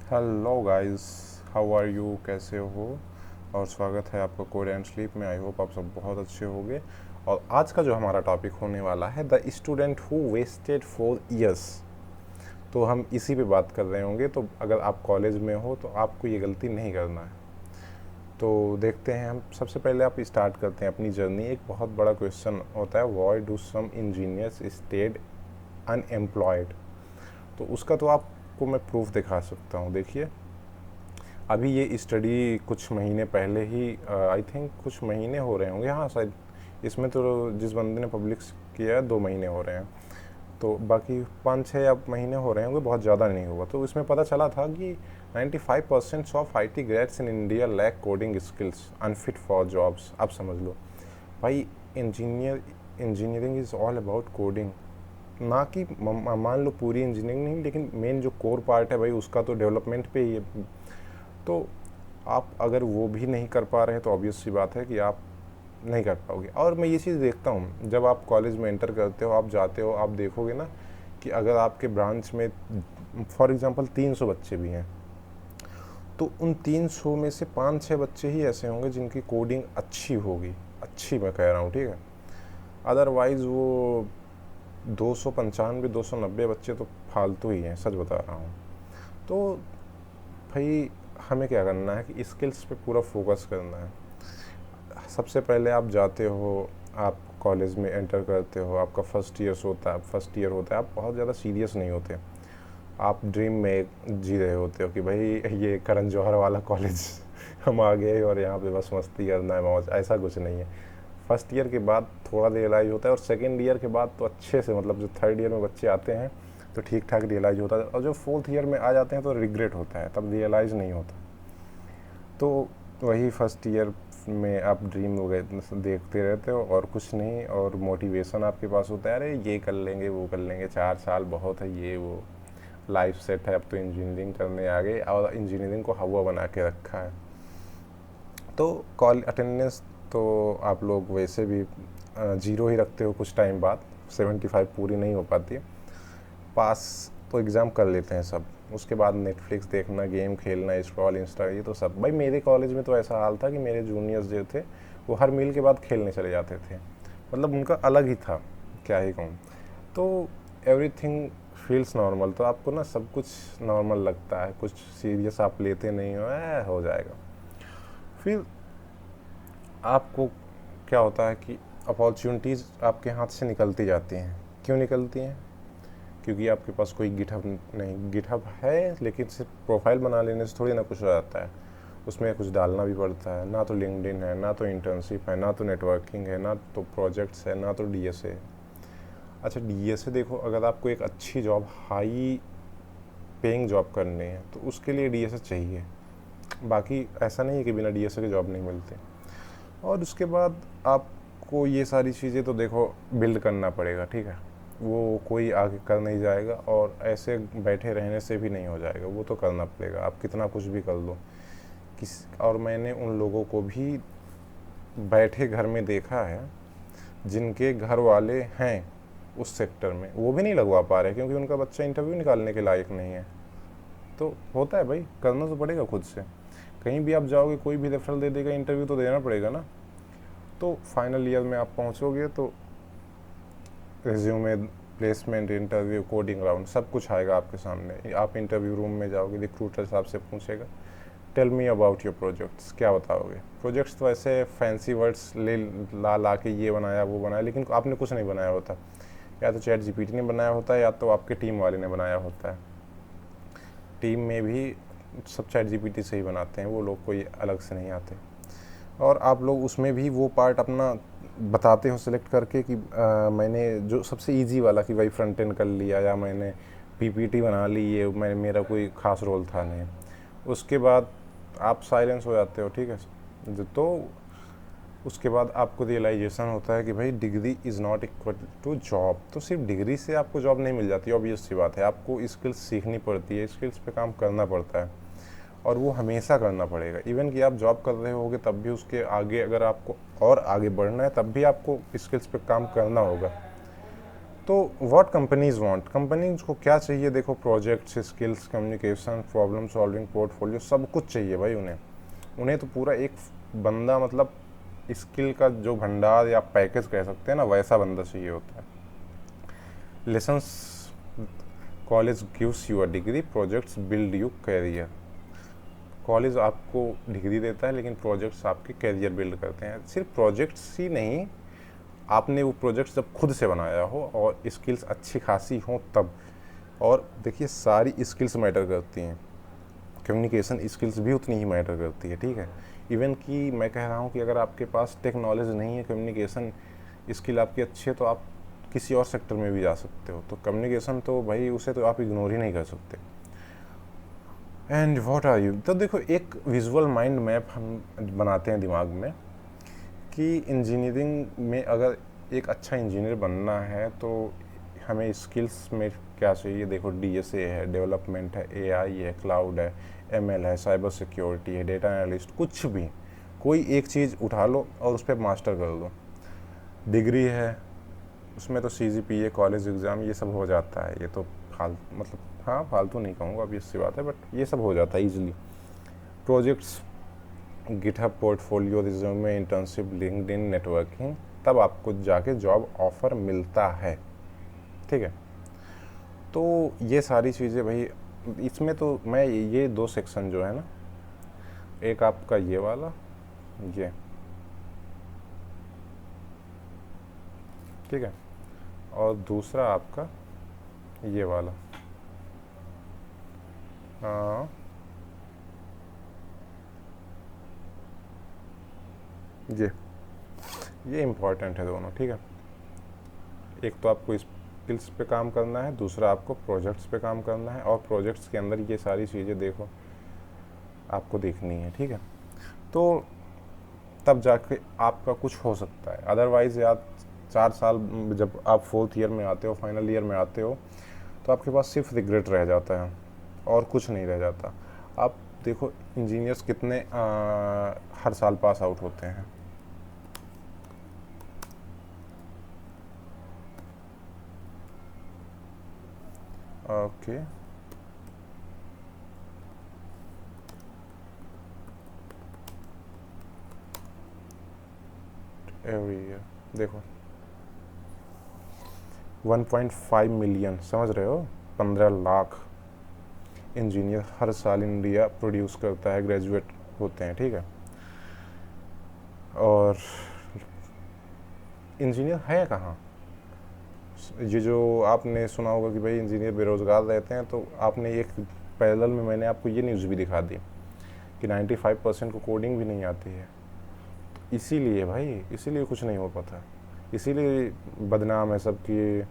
Hello guys, how are you, कैसे हो? और स्वागत है आपका कोरियन स्लीप में। आई होप आप सब बहुत अच्छे होंगे। और आज का जो हमारा टॉपिक होने वाला है, the student who wasted 4 years. तो हम इसी पे बात कर रहे होंगे। तो अगर आप कॉलेज में हो तो आपको ये गलती नहीं करना है। तो देखते हैं, हम सबसे पहले आप स्टार्ट करते हैं अपनी जर्नी। एक बहुत बड़ा क्वेश्चन होता है, why do some engineers stayed unemployed. तो उसका तो आपको मैं प्रूफ दिखा सकता हूँ। देखिए, अभी ये स्टडी कुछ महीने पहले ही, आई थिंक कुछ महीने हो रहे होंगे, हाँ शायद। इसमें तो जिस बंदे ने पब्लिश किया है 2 महीने हो रहे हैं। तो बाकी 5-6 अब महीने हो रहे होंगे, बहुत ज़्यादा नहीं हुआ। तो इसमें पता चला था कि 95% of IT grades in India lack coding skills, unfit for jobs. आप समझ लो भाई, engineering is all about coding. ना कि मान लो पूरी इंजीनियरिंग नहीं, लेकिन मेन जो कोर पार्ट है भाई, उसका तो डेवलपमेंट पे ही है। तो आप अगर वो भी नहीं कर पा रहे हैं तो ऑब्वियस सी बात है कि आप नहीं कर पाओगे। और मैं ये चीज़ देखता हूँ, जब आप कॉलेज में एंटर करते हो, आप जाते हो, आप देखोगे ना कि अगर आपके ब्रांच में फॉर एग्जांपल 300 बच्चे भी हैं, तो उन 300 में से 5-6 बच्चे ही ऐसे होंगे जिनकी कोडिंग अच्छी होगी। अच्छी मैं कह रहा हूँ, ठीक है। अदरवाइज़ वो 295-290 बच्चे तो फालतू ही हैं, सच बता रहा हूँ। तो भाई, हमें क्या करना है कि स्किल्स पे पूरा फोकस करना है। सबसे पहले आप जाते हो, आप कॉलेज में एंटर करते हो, आपका फर्स्ट ईयर होता है, आप बहुत ज़्यादा सीरियस नहीं होते। आप ड्रीम में जी रहे होते हो कि भाई ये करण जौहर वाला कॉलेज हम आ गए और यहाँ पे बस मस्ती करना है, मौज। ऐसा कुछ नहीं है। फर्स्ट ईयर के बाद थोड़ा रियलाइज़ होता है, और सेकेंड ईयर के बाद तो अच्छे से, मतलब जो थर्ड ईयर में बच्चे आते हैं तो ठीक ठाक रियलाइज़ होता है, और जो फोर्थ ईयर में आ जाते हैं तो रिग्रेट होता है, तब रियलाइज़ नहीं होता। तो वही फर्स्ट ईयर में आप ड्रीम वगैरह देखते रहते हो और कुछ नहीं, और मोटिवेशन आपके पास होता है, अरे ये कर लेंगे, वो कर लेंगे, 4 साल बहुत है, ये वो लाइफ सेट है, अब तो इंजीनियरिंग करने आ गए, और इंजीनियरिंग को हवा बना के रखा है। तो कॉल अटेंडेंस तो आप लोग वैसे भी जीरो ही रखते हो कुछ टाइम बाद, 75 पूरी नहीं हो पाती। पास तो एग्ज़ाम कर लेते हैं सब, उसके बाद नेटफ्लिक्स देखना, गेम खेलना, स्क्रॉल इंस्टा, ये तो सब। भाई मेरे कॉलेज में तो ऐसा हाल था कि मेरे जूनियर्स जो थे वो हर मील के बाद खेलने चले जाते थे। मतलब उनका अलग ही था, क्या ही कहूँ। तो एवरीथिंग फील्स नॉर्मल। तो आपको ना सब कुछ नॉर्मल लगता है, कुछ सीरियस आप लेते नहीं हो, हो जाएगा। फिर आपको क्या होता है कि अपॉर्चुनिटीज़ आपके हाथ से निकलती जाती हैं। क्यों निकलती हैं? क्योंकि आपके पास कोई गिटहब नहीं, गिटहब है लेकिन सिर्फ प्रोफाइल बना लेने से थोड़ी ना कुछ हो जाता है। उसमें कुछ डालना भी पड़ता है। ना तो लिंक्डइन है, ना तो इंटर्नशिप है, ना तो नेटवर्किंग है, ना तो प्रोजेक्ट्स है, ना तो डीएसए है। अच्छा, डीएसए देखो, अगर आपको एक अच्छी जॉब, हाई पेइंग जॉब करनी है तो उसके लिए डीएसए चाहिए। बाकी ऐसा नहीं है कि बिना डीएसए के जॉब नहीं मिलते। और उसके बाद आपको ये सारी चीज़ें तो देखो बिल्ड करना पड़ेगा, ठीक है। वो कोई आगे कर नहीं जाएगा, और ऐसे बैठे रहने से भी नहीं हो जाएगा, वो तो करना पड़ेगा, आप कितना कुछ भी कर लो। और मैंने उन लोगों को भी बैठे घर में देखा है जिनके घर वाले हैं उस सेक्टर में, वो भी नहीं लगवा पा रहे क्योंकि उनका बच्चा इंटरव्यू निकालने के लायक नहीं है। तो होता है भाई, करना तो पड़ेगा खुद से। कहीं भी आप जाओगे, कोई भी रेफरल दे देगा, इंटरव्यू तो देना पड़ेगा ना। तो फाइनल ईयर में आप पहुंचोगे तो resume, placement, interview, coding round, सब कुछ आएगा आपके सामने। आप इंटरव्यू रूम में जाओगे, रिक्रूटर आपसे पूछेगा, tell me about your projects. क्या बताओगे? प्रोजेक्ट्स तो ऐसे फैंसी वर्ड्स ले ला ला के ये बनाया वो बनाया, लेकिन आपने कुछ नहीं बनाया होता। या तो चैट जीपीटी ने बनाया होता है, या तो आपके टीम वाले ने बनाया होता है। टीम में भी सब चैट जीपीटी से ही बनाते हैं, वो लोग कोई अलग से नहीं आते। और आप लोग उसमें भी वो पार्ट अपना बताते हो सिलेक्ट करके कि मैंने जो सबसे इजी वाला, कि भाई फ्रंट एंड कर लिया, या मैंने पीपीटी बना ली, ये मैं, मेरा कोई ख़ास रोल था नहीं। उसके बाद आप साइलेंस हो जाते हो, ठीक है। तो उसके बाद आपको रियलाइजेशन होता है कि भाई degree is not equal to job. तो सिर्फ डिग्री से आपको जॉब नहीं मिल जाती, ऑब्वियस सी बात है। आपको स्किल्स सीखनी पड़ती है, स्किल्स पे काम करना पड़ता है, और वो हमेशा करना पड़ेगा। इवन कि आप जॉब कर रहे होगे तब भी उसके आगे, अगर आपको और आगे बढ़ना है तब भी आपको स्किल्स पे काम करना होगा। तो व्हाट कंपनीज वांट, कंपनीज को क्या चाहिए, देखो projects, skills, communication, problem solving, portfolio, सब कुछ चाहिए भाई उन्हें। उन्हें तो पूरा एक बंदा, मतलब स्किल का जो भंडार या पैकेज कह सकते हैं ना, वैसा बंदा चाहिए होता है। Lessons, college gives you a degree, projects build you career. College आपको डिग्री देता है लेकिन प्रोजेक्ट्स आपके कैरियर बिल्ड करते हैं। सिर्फ प्रोजेक्ट्स ही नहीं, आपने वो प्रोजेक्ट्स जब खुद से बनाया हो और स्किल्स अच्छी खासी हों तब। और देखिए सारी स्किल्स मैटर करती हैं, कम्युनिकेशन स्किल्स भी उतनी ही मैटर करती है, ठीक है। इवन कि मैं कह रहा हूँ कि अगर आपके पास टेक नॉलेज नहीं है, कम्युनिकेशन स्किल आपकी अच्छी है, तो आप किसी और सेक्टर में भी जा सकते हो। तो कम्युनिकेशन तो भाई उसे तो आप इग्नोर ही नहीं कर सकते। एंड व्हाट आर यू, तो देखो एक विजुअल माइंड मैप हम बनाते हैं दिमाग में कि इंजीनियरिंग में अगर एक अच्छा इंजीनियर बनना है तो हमें स्किल्स में क्या चाहिए। देखो डीएसए है, डेवलपमेंट है, एआई है, क्लाउड है, एमएल है, साइबर सिक्योरिटी है, डेटा एनालिस्ट, कुछ भी कोई एक चीज़ उठा लो और उस पर मास्टर कर दो। डिग्री है, उसमें तो सीजीपीए, कॉलेज एग्ज़ाम, ये सब हो जाता है। ये तो मतलब हाँ फालतू नहीं कहूँगा, अब इससी बात है, बट ये सब हो जाता है easily. Projects, GitHub, portfolio, resume, internship, LinkedIn, networking, तब आपको जाके जॉब ऑफर मिलता है, ठीक है। तो ये सारी चीज़ें भाई, इसमें तो मैं ये दो सेक्शन जो है ना, एक आपका ये वाला, ये ठीक है, और दूसरा आपका ये वाला, हाँ ये इम्पॉर्टेंट है दोनों, ठीक है। एक तो आपको स्किल्स पे काम करना है, दूसरा आपको प्रोजेक्ट्स पे काम करना है, और प्रोजेक्ट्स के अंदर ये सारी चीज़ें देखो आपको देखनी है, ठीक है। तो तब जाके आपका कुछ हो सकता है। अदरवाइज़ यार 4 साल जब आप 4th ईयर में आते हो, फाइनल ईयर में आते हो, तो आपके पास सिर्फ रिग्रेट रह जाता है और कुछ नहीं रह जाता। आप देखो इंजीनियर्स कितने हर साल पास आउट होते हैं। ओके, एवरी ईयर देखो 1.5 मिलियन, समझ रहे हो, 15 लाख इंजीनियर हर साल इंडिया प्रोड्यूस करता है, ग्रेजुएट होते हैं, ठीक है। और इंजीनियर है कहाँ, ये जो आपने सुना होगा कि भाई इंजीनियर बेरोज़गार रहते हैं, तो आपने एक पैरेलल में मैंने आपको ये न्यूज़ भी दिखा दी कि 95% को कोडिंग भी नहीं आती है। इसीलिए भाई, इसीलिए कुछ नहीं हो पाता, इसीलिए बदनाम है सब कि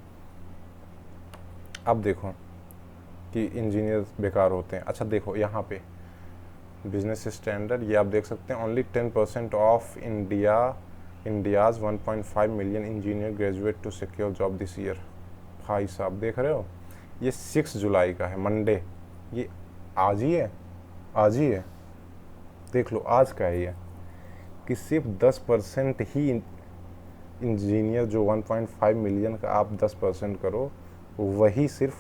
अब देखो कि इंजीनियर बेकार होते हैं। अच्छा देखो यहाँ पे बिजनेस स्टैंडर्ड, ये आप देख सकते हैं, only 10% of India's 1.5 million engineer graduate to secure job this year. भाई साहब देख रहे हो, ये 6 जुलाई का है, मंडे, ये आज ही है, आज ही है, देख लो आज का है ये, कि सिर्फ 10% ही इंजीनियर, जो 1.5 मिलियन का आप 10% करो, वही सिर्फ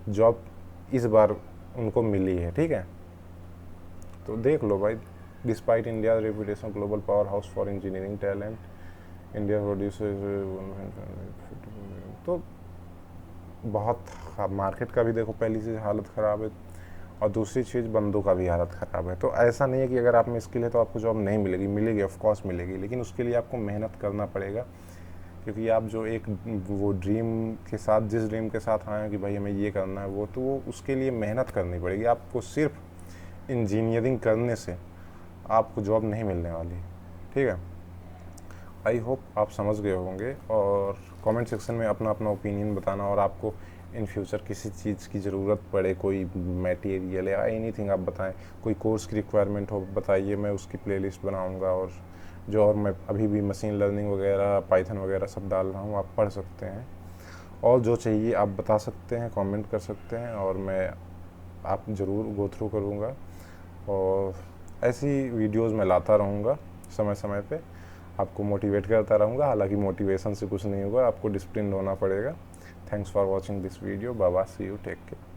जॉब इस बार उनको मिली है, ठीक है। तो देख लो भाई, despite India reputation global power house for engineering talent, India producers, तो बहुत मार्केट का भी देखो, पहली चीज़ हालत ख़राब है, और दूसरी चीज़ बंदों का भी हालत ख़राब है। तो ऐसा नहीं है कि अगर आप में स्किल है तो आपको जॉब नहीं मिलेगी, मिलेगी, ऑफ कोर्स मिलेगी, लेकिन उसके लिए आपको मेहनत करना पड़ेगा। क्योंकि आप जो एक वो ड्रीम के साथ, जिस ड्रीम के साथ आए हैं कि भाई हमें ये करना है, वो तो वो उसके लिए मेहनत करनी पड़ेगी। आपको सिर्फ इंजीनियरिंग करने से आपको जॉब नहीं मिलने वाली, ठीक है। आई होप आप समझ गए होंगे, और कमेंट सेक्शन में अपना अपना ओपिनियन बताना, और आपको इन फ्यूचर किसी चीज़ की ज़रूरत पड़े, कोई मटेरियल या एनीथिंग आप बताएं, कोई कोर्स की रिक्वायरमेंट हो बताइए, मैं उसकी प्लेलिस्ट बनाऊंगा। और जो और मैं अभी भी मशीन लर्निंग वगैरह, पाइथन वगैरह सब डाल रहा हूँ, आप पढ़ सकते हैं, और जो चाहिए आप बता सकते हैं, कमेंट कर सकते हैं, और मैं आप ज़रूर गो थ्रू करूँगा, और ऐसी वीडियोस मैं लाता रहूँगा समय समय पे, आपको मोटिवेट करता रहूँगा। हालांकि मोटिवेशन से कुछ नहीं होगा, आपको डिसिप्लिन होना पड़ेगा। Thanks for watching this video. Bye bye, see you, take care.